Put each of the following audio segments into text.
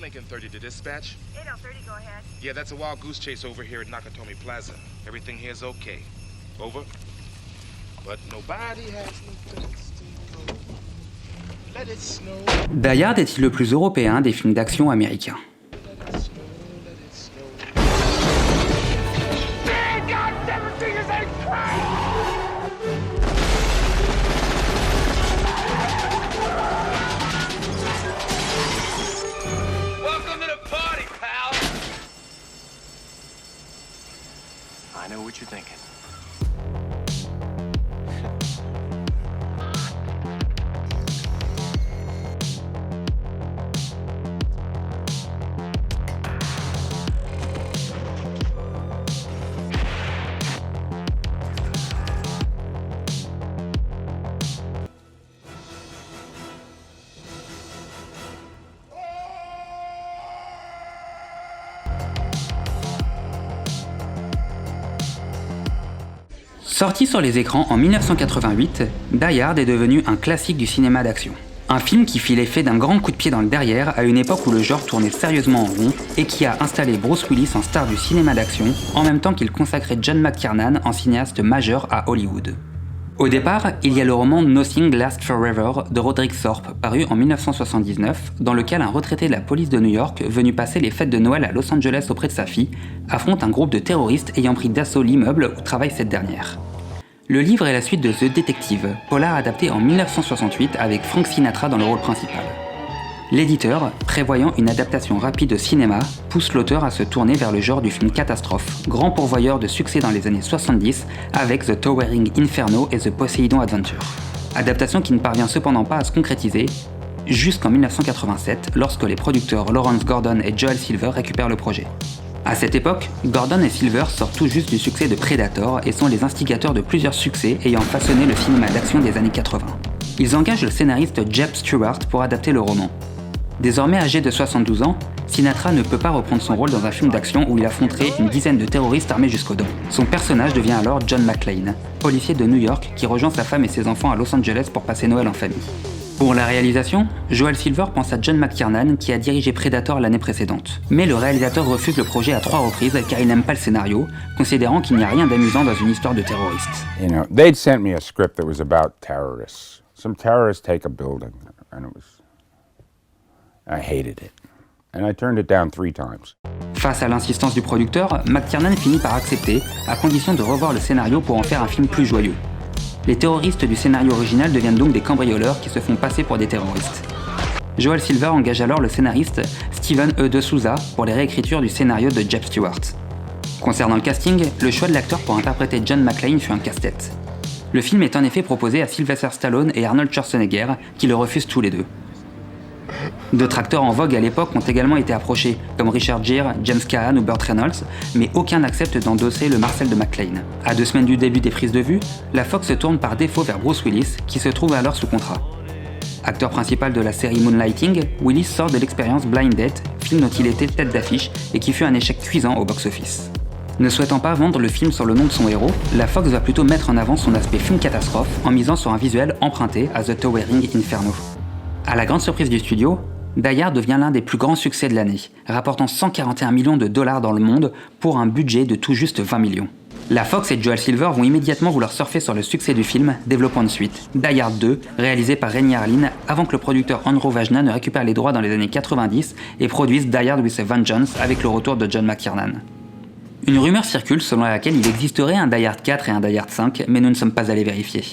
Lincoln 30 to dispatch. 8030, go ahead. Yeah, that's a wild goose chase over here at Nakatomi Plaza. Everything here's okay. Over. But nobody has no guts to know. Let it snow. Die Hard est-il le plus européen des films d'action américains? Let it snow, let it snow. Welcome to the party, pal! I know what you're thinking. Sorti sur les écrans en 1988, Die Hard est devenu un classique du cinéma d'action. Un film qui fit l'effet d'un grand coup de pied dans le derrière à une époque où le genre tournait sérieusement en rond et qui a installé Bruce Willis en star du cinéma d'action en même temps qu'il consacrait John McTiernan en cinéaste majeur à Hollywood. Au départ, il y a le roman Nothing Lasts Forever de Roderick Thorpe, paru en 1979, dans lequel un retraité de la police de New York, venu passer les fêtes de Noël à Los Angeles auprès de sa fille, affronte un groupe de terroristes ayant pris d'assaut l'immeuble où travaille cette dernière. Le livre est la suite de The Detective, polar adapté en 1968 avec Frank Sinatra dans le rôle principal. L'éditeur, prévoyant une adaptation rapide au cinéma, pousse l'auteur à se tourner vers le genre du film catastrophe, grand pourvoyeur de succès dans les années 70 avec The Towering Inferno et The Poseidon Adventure. Adaptation qui ne parvient cependant pas à se concrétiser, jusqu'en 1987 lorsque les producteurs Lawrence Gordon et Joel Silver récupèrent le projet. À cette époque, Gordon et Silver sortent tout juste du succès de Predator et sont les instigateurs de plusieurs succès ayant façonné le cinéma d'action des années 80. Ils engagent le scénariste Jeb Stewart pour adapter le roman. Désormais âgé de 72 ans, Sinatra ne peut pas reprendre son rôle dans un film d'action où il affronterait une dizaine de terroristes armés jusqu'aux dents. Son personnage devient alors John McClane, policier de New York qui rejoint sa femme et ses enfants à Los Angeles pour passer Noël en famille. Pour la réalisation, Joel Silver pense à John McTiernan qui a dirigé Predator l'année précédente. Mais le réalisateur refuse le projet à 3 reprises car il n'aime pas le scénario, considérant qu'il n'y a rien d'amusant dans une histoire de terroristes. You know, they'd sent me a script that was about terrorists. Some terrorists take a building, and I hated it. And I turned it down 3 times. Face à l'insistance du producteur, McTiernan finit par accepter, à condition de revoir le scénario pour en faire un film plus joyeux. Les terroristes du scénario original deviennent donc des cambrioleurs qui se font passer pour des terroristes. Joel Silver engage alors le scénariste Steven E. de Souza pour les réécritures du scénario de Jeb Stewart. Concernant le casting, le choix de l'acteur pour interpréter John McClane fut un casse-tête. Le film est en effet proposé à Sylvester Stallone et Arnold Schwarzenegger, qui le refusent tous les deux. D'autres acteurs en vogue à l'époque ont également été approchés, comme Richard Gere, James Caan ou Burt Reynolds, mais aucun n'accepte d'endosser le Marcel de McClane. À 2 semaines du début des prises de vue, la Fox se tourne par défaut vers Bruce Willis, qui se trouve alors sous contrat. Acteur principal de la série Moonlighting, Willis sort de l'expérience Blind Date, film dont il était tête d'affiche et qui fut un échec cuisant au box-office. Ne souhaitant pas vendre le film sur le nom de son héros, la Fox va plutôt mettre en avant son aspect film catastrophe en misant sur un visuel emprunté à The Towering Inferno. À la grande surprise du studio, Die Hard devient l'un des plus grands succès de l'année, rapportant 141 millions de dollars dans le monde pour un budget de tout juste 20 millions. La Fox et Joel Silver vont immédiatement vouloir surfer sur le succès du film, développant une suite, Die Hard 2, réalisée par Renny Harlin, avant que le producteur Andrew Vajna ne récupère les droits dans les années 90 et produise Die Hard with a Vengeance avec le retour de John McTiernan. Une rumeur circule selon laquelle il existerait un Die Hard 4 et un Die Hard 5, mais nous ne sommes pas allés vérifier.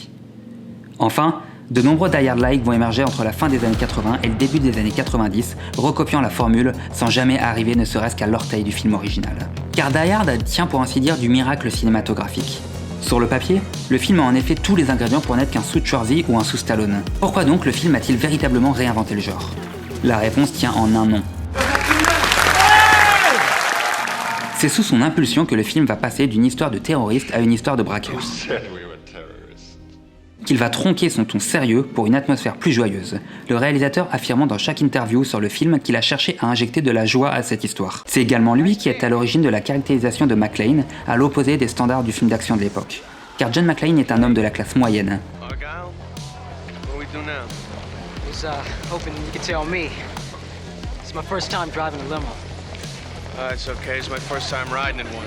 Enfin, de nombreux Die Hard-like vont émerger entre la fin des années 80 et le début des années 90, recopiant la formule sans jamais arriver ne serait-ce qu'à l'orteil du film original. Car Die Hard tient pour ainsi dire du miracle cinématographique. Sur le papier, le film a en effet tous les ingrédients pour n'être qu'un sous Schwarzy ou un sous Stallone. Pourquoi donc le film a-t-il véritablement réinventé le genre? La réponse tient en un nom. C'est sous son impulsion que le film va passer d'une histoire de terroriste à une histoire de braqueur. Qu'il va tronquer son ton sérieux pour une atmosphère plus joyeuse, le réalisateur affirmant dans chaque interview sur le film qu'il a cherché à injecter de la joie à cette histoire. C'est également lui qui est à l'origine de la caractérisation de McClane, à l'opposé des standards du film d'action de l'époque. Car John McClane est un homme de la classe moyenne. It's my first time driving a limo. It's okay. It's my first time riding in one.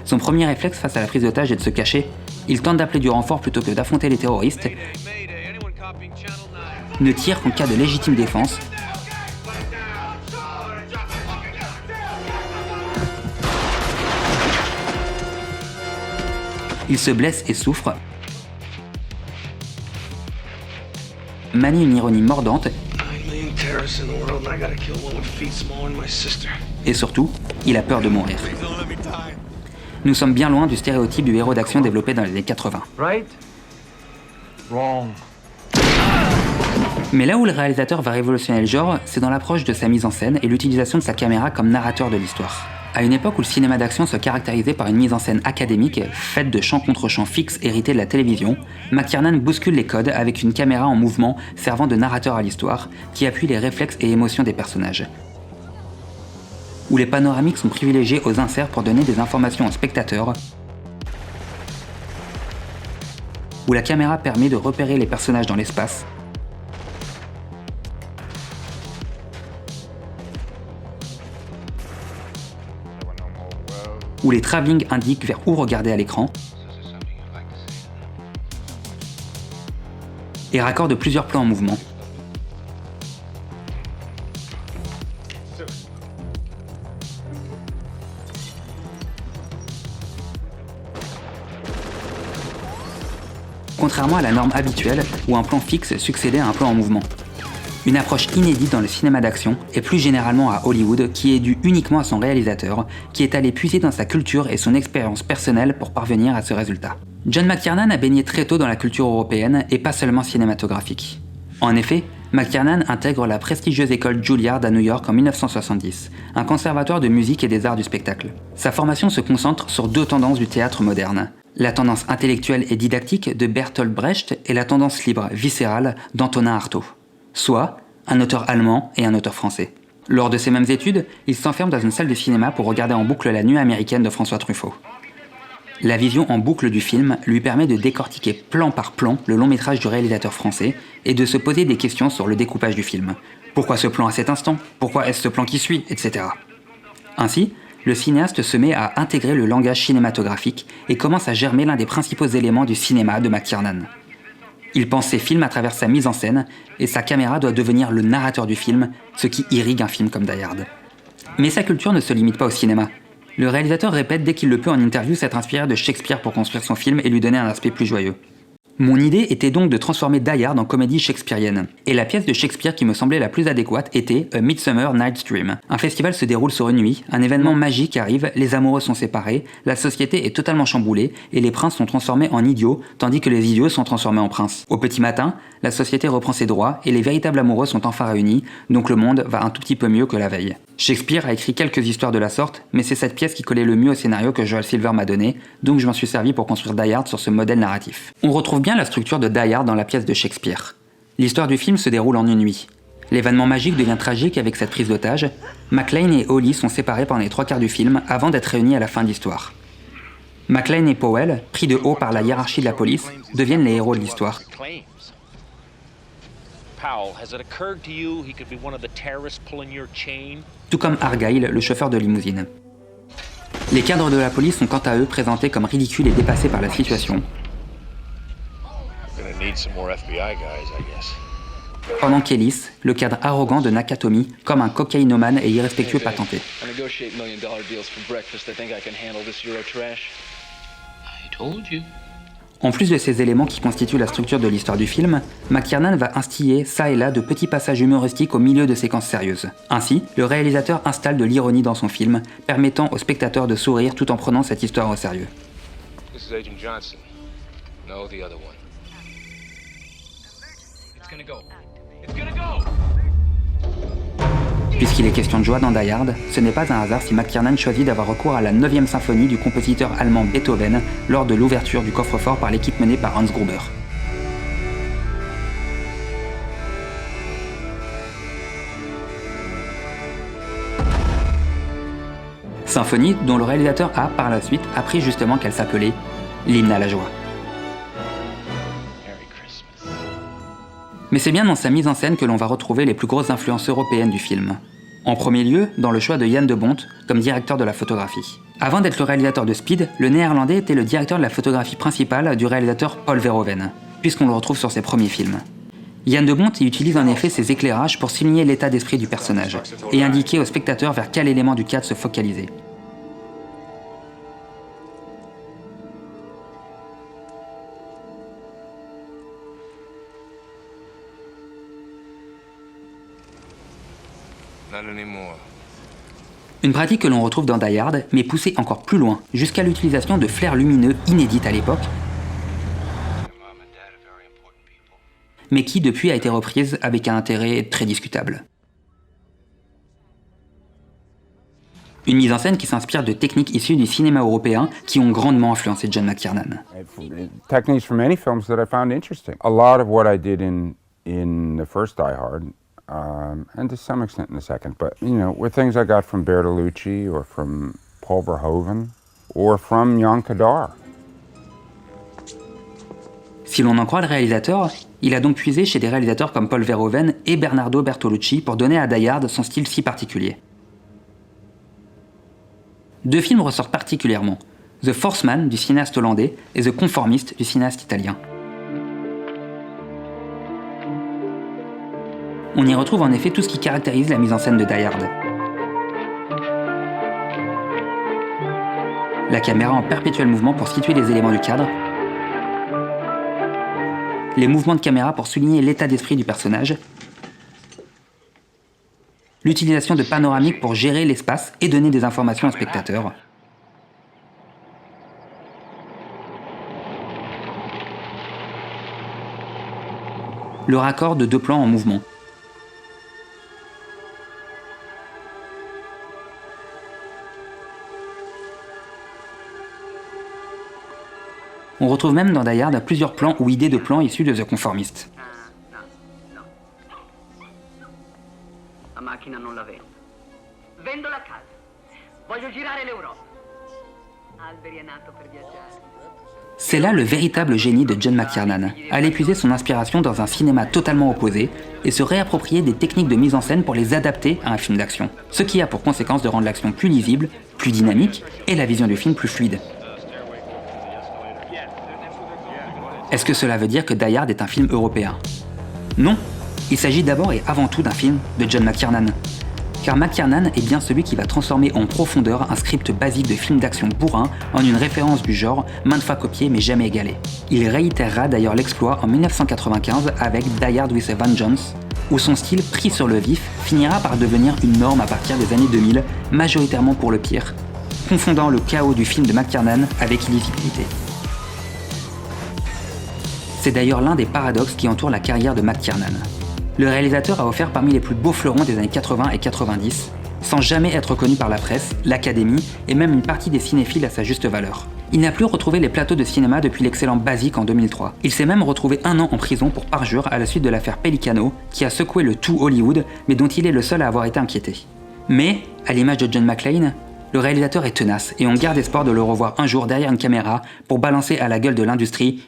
Son premier réflexe face à la prise d'otage est de se cacher. Il tente d'appeler du renfort plutôt que d'affronter les terroristes, Mayday. Anyone copying Channel 9? ne tire qu'en cas de légitime défense, il se blesse et souffre, manie une ironie mordante 9 million terrorists in the world, and I gotta kill one with feet smaller than my sister. et surtout, il a peur de mourir. Nous sommes bien loin du stéréotype du héros d'action développé dans les années 80. Right? Wrong. Mais là où le réalisateur va révolutionner le genre, c'est dans l'approche de sa mise en scène et l'utilisation de sa caméra comme narrateur de l'histoire. À une époque où le cinéma d'action se caractérisait par une mise en scène académique, faite de champ contre champ fixes hérités de la télévision, McTiernan bouscule les codes avec une caméra en mouvement servant de narrateur à l'histoire, qui appuie les réflexes et émotions des personnages. Où les panoramiques sont privilégiés aux inserts pour donner des informations aux spectateurs, où la caméra permet de repérer les personnages dans l'espace, où les travelling indiquent vers où regarder à l'écran, et raccorde plusieurs plans en mouvement. Contrairement à la norme habituelle où un plan fixe succédait à un plan en mouvement. Une approche inédite dans le cinéma d'action et plus généralement à Hollywood qui est due uniquement à son réalisateur, qui est allé puiser dans sa culture et son expérience personnelle pour parvenir à ce résultat. John McTiernan a baigné très tôt dans la culture européenne et pas seulement cinématographique. En effet, McTiernan intègre la prestigieuse école Juilliard à New York en 1970, un conservatoire de musique et des arts du spectacle. Sa formation se concentre sur deux tendances du théâtre moderne. La tendance intellectuelle et didactique de Bertolt Brecht et la tendance libre, viscérale d'Antonin Artaud. Soit un auteur allemand et un auteur français. Lors de ces mêmes études, il s'enferme dans une salle de cinéma pour regarder en boucle La Nuit américaine de François Truffaut. La vision en boucle du film lui permet de décortiquer plan par plan le long métrage du réalisateur français et de se poser des questions sur le découpage du film. Pourquoi ce plan à cet instant? Pourquoi est-ce ce plan qui suit? Etc. Ainsi, le cinéaste se met à intégrer le langage cinématographique et commence à germer l'un des principaux éléments du cinéma de McTiernan. Il pense ses films à travers sa mise en scène, et sa caméra doit devenir le narrateur du film, ce qui irrigue un film comme Die Hard. Mais sa culture ne se limite pas au cinéma. Le réalisateur répète dès qu'il le peut en interview s'être inspiré de Shakespeare pour construire son film et lui donner un aspect plus joyeux. Mon idée était donc de transformer Die Hard en comédie shakespearienne. Et la pièce de Shakespeare qui me semblait la plus adéquate était A Midsummer Night's Dream. Un festival se déroule sur une nuit, un événement magique arrive, les amoureux sont séparés, la société est totalement chamboulée et les princes sont transformés en idiots, tandis que les idiots sont transformés en princes. Au petit matin, la société reprend ses droits et les véritables amoureux sont enfin réunis, donc le monde va un tout petit peu mieux que la veille. Shakespeare a écrit quelques histoires de la sorte, mais c'est cette pièce qui collait le mieux au scénario que Joel Silver m'a donné, donc je m'en suis servi pour construire Die Hard sur ce modèle narratif. On retrouve bien la structure de Die Hard dans la pièce de Shakespeare. L'histoire du film se déroule en une nuit. L'événement magique devient tragique avec cette prise d'otage. McClane et Holly sont séparés pendant les 3/4 du film avant d'être réunis à la fin de l'histoire. McClane et Powell, pris de haut par la hiérarchie de la police, deviennent les héros de l'histoire. Powell, has it occurred to you he could be one of the terrorists pulling your chain? Tout comme Argyle, le chauffeur de limousine. Les cadres de la police sont quant à eux présentés comme ridicules et dépassés par la situation. Gonna need some more FBI guys, I guess. Pendant qu'Ellis, le cadre arrogant de Nakatomi, comme un cocaïnomane et irrespectueux patenté. I negotiate $1 million deals for breakfast. I think I can handle this Euro trash. I told you. En plus de ces éléments qui constituent la structure de l'histoire du film, McTiernan va instiller ça et là de petits passages humoristiques au milieu de séquences sérieuses. Ainsi, le réalisateur installe de l'ironie dans son film, permettant au spectateur de sourire tout en prenant cette histoire au sérieux. This is Agent Johnson. No, the other one. It's gonna go. It's gonna go! Puisqu'il est question de joie dans Die Hard, ce n'est pas un hasard si McTiernan choisit d'avoir recours à la 9e symphonie du compositeur allemand Beethoven lors de l'ouverture du coffre-fort par l'équipe menée par Hans Gruber. Symphonie dont le réalisateur a, par la suite, appris justement qu'elle s'appelait l'hymne à la joie. Merry Christmas. Mais c'est bien dans sa mise en scène que l'on va retrouver les plus grosses influences européennes du film. En premier lieu, dans le choix de Jan de Bont comme directeur de la photographie. Avant d'être le réalisateur de Speed, le néerlandais était le directeur de la photographie principale du réalisateur Paul Verhoeven, puisqu'on le retrouve sur ses premiers films. Jan de Bont y utilise en effet ses éclairages pour souligner l'état d'esprit du personnage, et indiquer au spectateur vers quel élément du cadre se focaliser. Not anymore. Une pratique que l'on retrouve dans Die Hard, mais poussée encore plus loin, jusqu'à l'utilisation de flares lumineux inédites à l'époque, mais qui depuis a été reprise avec un intérêt très discutable. Une mise en scène qui s'inspire de techniques issues du cinéma européen qui ont grandement influencé John McTiernan. Techniques from any films that I found interesting. A lot of what I did in the first Die Hard, and to some extent in the second, but were things I got from Bertolucci or from Paul Verhoeven or from Jan Kadar. Si l'on en croit le réalisateur, il a donc puisé chez des réalisateurs comme Paul Verhoeven et Bernardo Bertolucci pour donner à Die Hard son style si particulier. Deux films ressortent particulièrement, The Fourth Man du cinéaste hollandais et The Conformist du cinéaste italien. On y retrouve en effet tout ce qui caractérise la mise en scène de Die Hard. La caméra en perpétuel mouvement pour situer les éléments du cadre, les mouvements de caméra pour souligner l'état d'esprit du personnage, l'utilisation de panoramiques pour gérer l'espace et donner des informations au spectateur, le raccord de deux plans en mouvement, on retrouve même dans Die Hard plusieurs plans ou idées de plans issus de The Conformist. La macchina non la vendo. Vendo la casa. Voglio girare l'Europa. Alberi è nato per viaggiare. C'est là le véritable génie de John McTiernan, aller puiser son inspiration dans un cinéma totalement opposé et se réapproprier des techniques de mise en scène pour les adapter à un film d'action, ce qui a pour conséquence de rendre l'action plus lisible, plus dynamique et la vision du film plus fluide. Est-ce que cela veut dire que Die Hard est un film européen? Non, il s'agit d'abord et avant tout d'un film de John McTiernan. Car McTiernan est bien celui qui va transformer en profondeur un script basique de film d'action bourrin en une référence du genre, maintes fois copié mais jamais égalé. Il réitérera d'ailleurs l'exploit en 1995 avec Die Hard with a Vengeance, où son style pris sur le vif finira par devenir une norme à partir des années 2000, majoritairement pour le pire, confondant le chaos du film de McTiernan avec illisibilité. C'est d'ailleurs l'un des paradoxes qui entourent la carrière de McTiernan. Le réalisateur a offert parmi les plus beaux fleurons des années 80 et 90, sans jamais être connu par la presse, l'académie et même une partie des cinéphiles à sa juste valeur. Il n'a plus retrouvé les plateaux de cinéma depuis l'excellent Basique en 2003. Il s'est même retrouvé 1 an en prison pour parjure à la suite de l'affaire Pelicano, qui a secoué le tout Hollywood, mais dont il est le seul à avoir été inquiété. Mais, à l'image de John McClane, le réalisateur est tenace et on garde espoir de le revoir un jour derrière une caméra pour balancer à la gueule de l'industrie.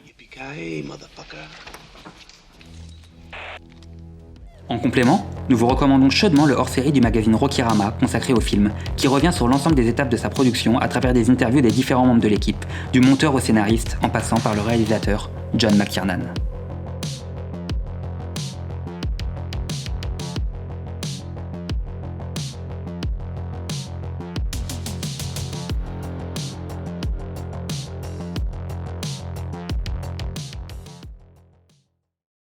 En complément, nous vous recommandons chaudement le hors-série du magazine Rockyrama consacré au film, qui revient sur l'ensemble des étapes de sa production à travers des interviews des différents membres de l'équipe, du monteur au scénariste en passant par le réalisateur John McTiernan.